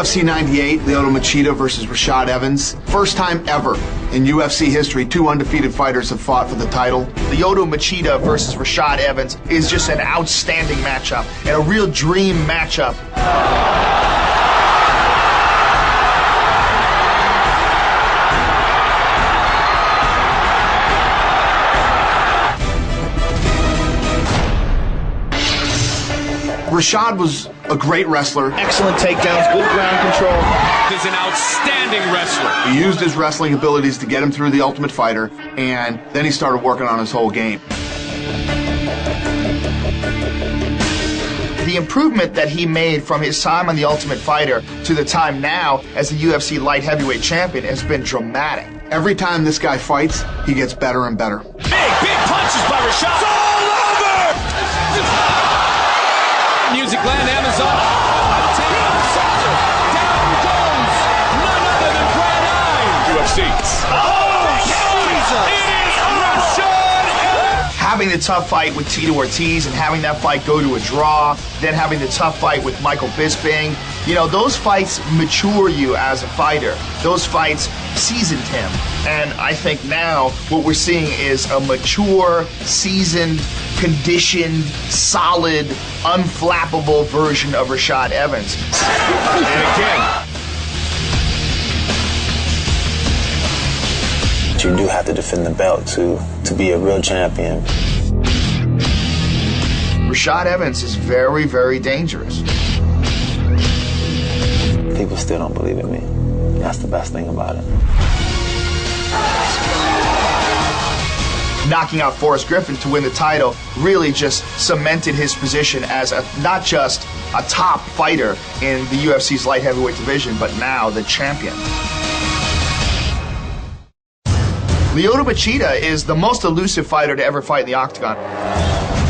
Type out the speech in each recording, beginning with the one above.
UFC 98, Lyoto Machida versus Rashad Evans. First time ever in UFC history, two undefeated fighters have fought for the title. Lyoto Machida versus Rashad Evans is just an outstanding matchup and a real dream matchup. Rashad was a great wrestler. Excellent takedowns, good ground control. He's an outstanding wrestler. He used his wrestling abilities to get him through the Ultimate Fighter, and then he started working on his whole game. The improvement that he made from his time on the Ultimate Fighter to the time now as the UFC light heavyweight champion has been dramatic. Every time this guy fights, he gets better and better. Big punches by Rashad. It's all over! Music Land, Amazon. Down goes none other than Brad 9. UFC. Oh, Jesus! It is Rashad! Having the tough fight with Tito Ortiz and having that fight go to a draw, then having the tough fight with Michael Bisping, you know, those fights mature you as a fighter. Those fights seasoned him. And I think now what we're seeing is a mature, seasoned, conditioned, solid, unflappable version of Rashad Evans. And again. You do have to defend the belt to be a real champion. Rashad Evans is very, very dangerous. People still don't believe in me. That's the best thing about it. Knocking out Forrest Griffin to win the title really just cemented his position as not just a top fighter in the UFC's light heavyweight division, but now the champion. Lyoto Machida is the most elusive fighter to ever fight in the octagon.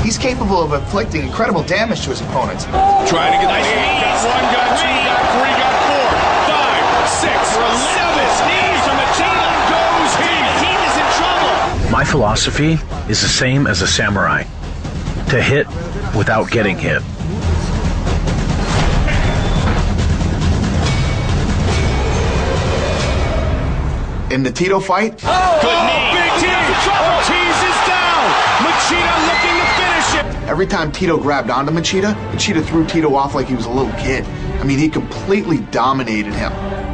He's capable of inflicting incredible damage to his opponents. Trying to get nice knees. Got one, got two, got three, got 4, 5, 6, 7 knees to Machida. Goes he. Machida's in trouble. My philosophy is the same as a samurai. To hit without getting hit. In the Tito fight, Good knee. Big Tito. Ortiz is down. Machida looking to finish it. every time Tito grabbed onto Machida, Machida threw Tito off like he was a little kid. I mean, he completely dominated him.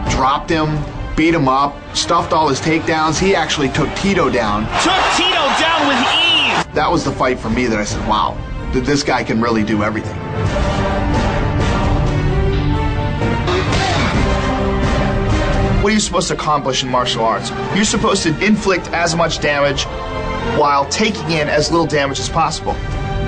Dropped him, beat him up, stuffed all his takedowns. He actually took Tito down. Took Tito down with ease. That was the fight for me that I said, wow, this guy can really do everything. What are you supposed to accomplish in martial arts? You're supposed to inflict as much damage while taking in as little damage as possible.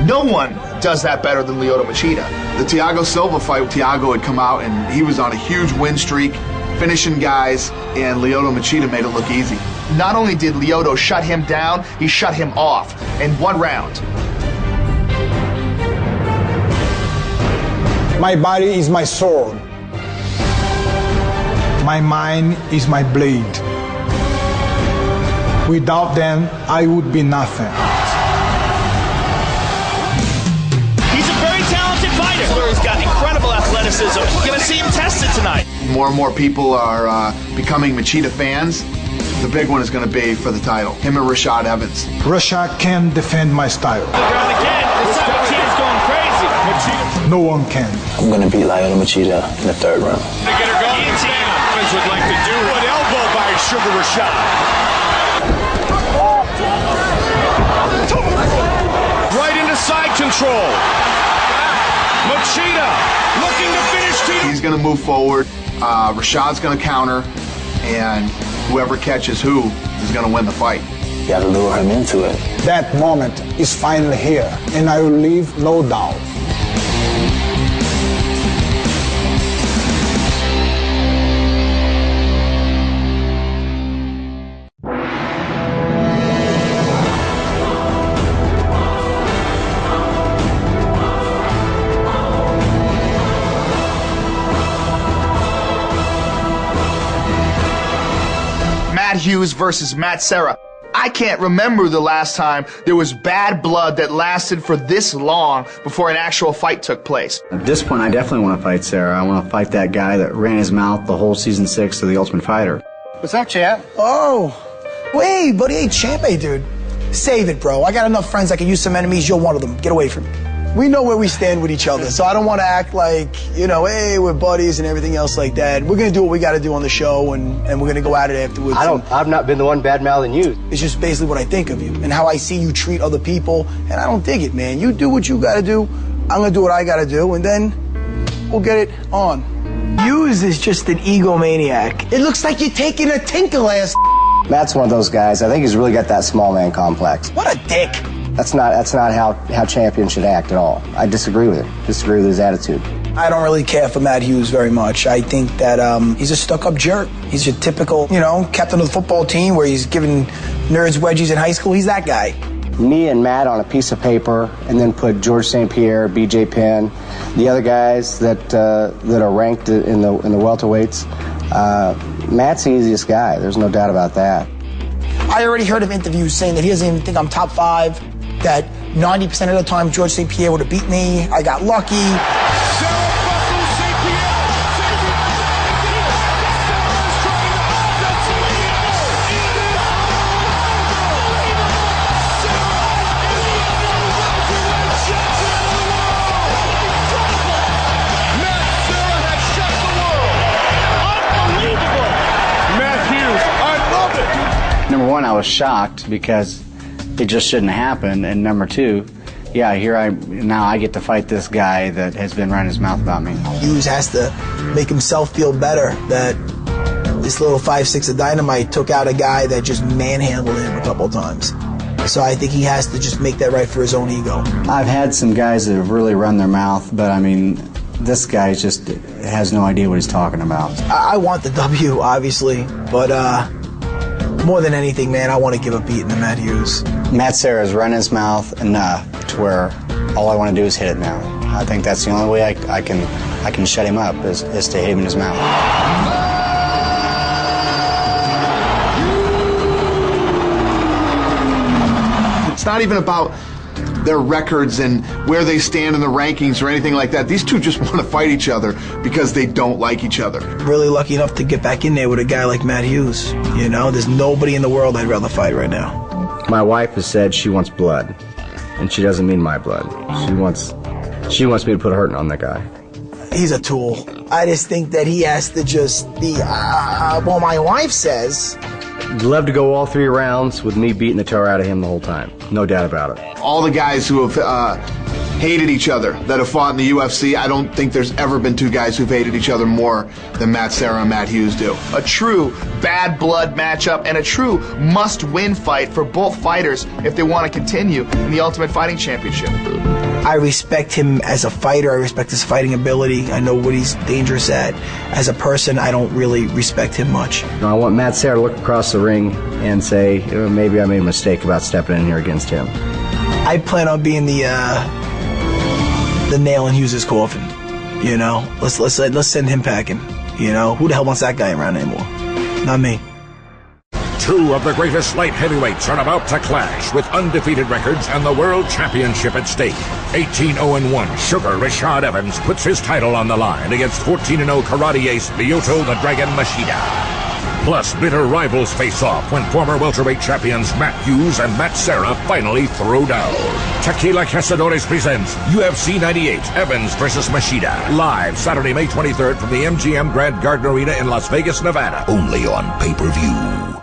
No one does that better than Lyoto Machida. The Thiago Silva fight, Thiago had come out and he was on a huge win streak, finishing guys, and Lyoto Machida made it look easy. Not only did Lyoto shut him down, he shut him off in one round. My body is my sword. My mind is my blade. Without them, I would be nothing. He's a very talented fighter. He's got incredible athleticism. You're going to see him tested tonight. More and more people are becoming Machida fans. The big one is going to be for the title, him and Rashad Evans. Russia can defend my style. Ground again. Machida's going crazy. Machida. No one can. I'm going to beat Lyoto Machida in the third round. To get her going. Evans would like to do an elbow by Sugar Rashad. Right into side control. Machida looking to finish Tito. He's going to move forward. Rashad's going to counter, and whoever catches who is going to win the fight. You got to lure him into it. That moment is finally here, and I will leave no doubt. Matt Hughes versus Matt Serra. I can't remember the last time there was bad blood that lasted for this long before an actual fight took place. At this point, I definitely want to fight Sarah. I want to fight that guy that ran his mouth the whole season 6 of The Ultimate Fighter. What's up, champ? Oh, wait, buddy, hey, champ, hey, dude. Save it, bro. I got enough friends I can use some enemies. You're one of them. Get away from me. We know where we stand with each other, so I don't want to act like, you know, hey, we're buddies and everything else like that. We're going to do what we got to do on the show, and we're going to go at it afterwards. I've not been the one bad-mouthing you. It's just basically what I think of you and how I see you treat other people, and I don't dig it, man. You do what you got to do. I'm going to do what I got to do, and then we'll get it on. Hughes is just an egomaniac. It looks like you're taking a Tinker ass. Matt's one of those guys. I think he's really got that small man complex. What a dick. That's not how champions should act at all. I disagree with it. Disagree with his attitude. I don't really care for Matt Hughes very much. I think that he's a stuck-up jerk. He's your typical, you know, captain of the football team where he's giving nerds wedgies in high school. He's that guy. Me and Matt on a piece of paper, and then put George St. Pierre, B.J. Penn, the other guys that are ranked in the welterweights. Matt's the easiest guy. There's no doubt about that. I already heard of interviews saying that he doesn't even think I'm top 5. That 90% of the time George St. Pierre would have beat me. I got lucky. Number one, I was shocked because it just shouldn't happen, and number two, yeah, now I get to fight this guy that has been running his mouth about me. Hughes has to make himself feel better that this little 5'6" of dynamite took out a guy that just manhandled him a couple times. So I think he has to just make that right for his own ego. I've had some guys that have really run their mouth, but I mean, this guy just has no idea what he's talking about. I want the W, obviously, but more than anything, man, I want to give a beating to Matt Hughes. Matt Serra's run his mouth enough to where all I want to do is hit it now. I think that's the only way I can shut him up is to hit him in his mouth. It's not even about their records and where they stand in the rankings or anything like that. These two just want to fight each other because they don't like each other. Really lucky enough to get back in there with a guy like Matt Hughes. You know, there's nobody in the world I'd rather fight right now. My wife has said she wants blood, and she doesn't mean my blood. She wants me to put a hurting on that guy. He's a tool. I just think that he has to just be, well, my wife says... Love to go all 3 rounds with me beating the tar out of him the whole time. No doubt about it. All the guys who have hated each other that have fought in the UFC, I don't think there's ever been 2 guys who've hated each other more than Matt Serra and Matt Hughes do. A true bad blood matchup and a true must-win fight for both fighters if they want to continue in the Ultimate Fighting Championship. I respect him as a fighter. I respect his fighting ability. I know what he's dangerous at. As a person, I don't really respect him much. I want Matt Serra to look across the ring and say, maybe I made a mistake about stepping in here against him. I plan on being the nail in Hughes' coffin. You know, let's send him packing. You know, who the hell wants that guy around anymore? Not me. 2 of the greatest light heavyweights are about to clash with undefeated records and the World Championship at stake. 18-0-1 Sugar Rashad Evans puts his title on the line against 14-0 karate ace Lyoto the Dragon Machida. Plus, bitter rivals face off when former welterweight champions Matt Hughes and Matt Serra finally throw down. Tequila Cazadores presents UFC 98 Evans vs. Machida. Live Saturday, May 23rd from the MGM Grand Garden Arena in Las Vegas, Nevada. Only on pay-per-view.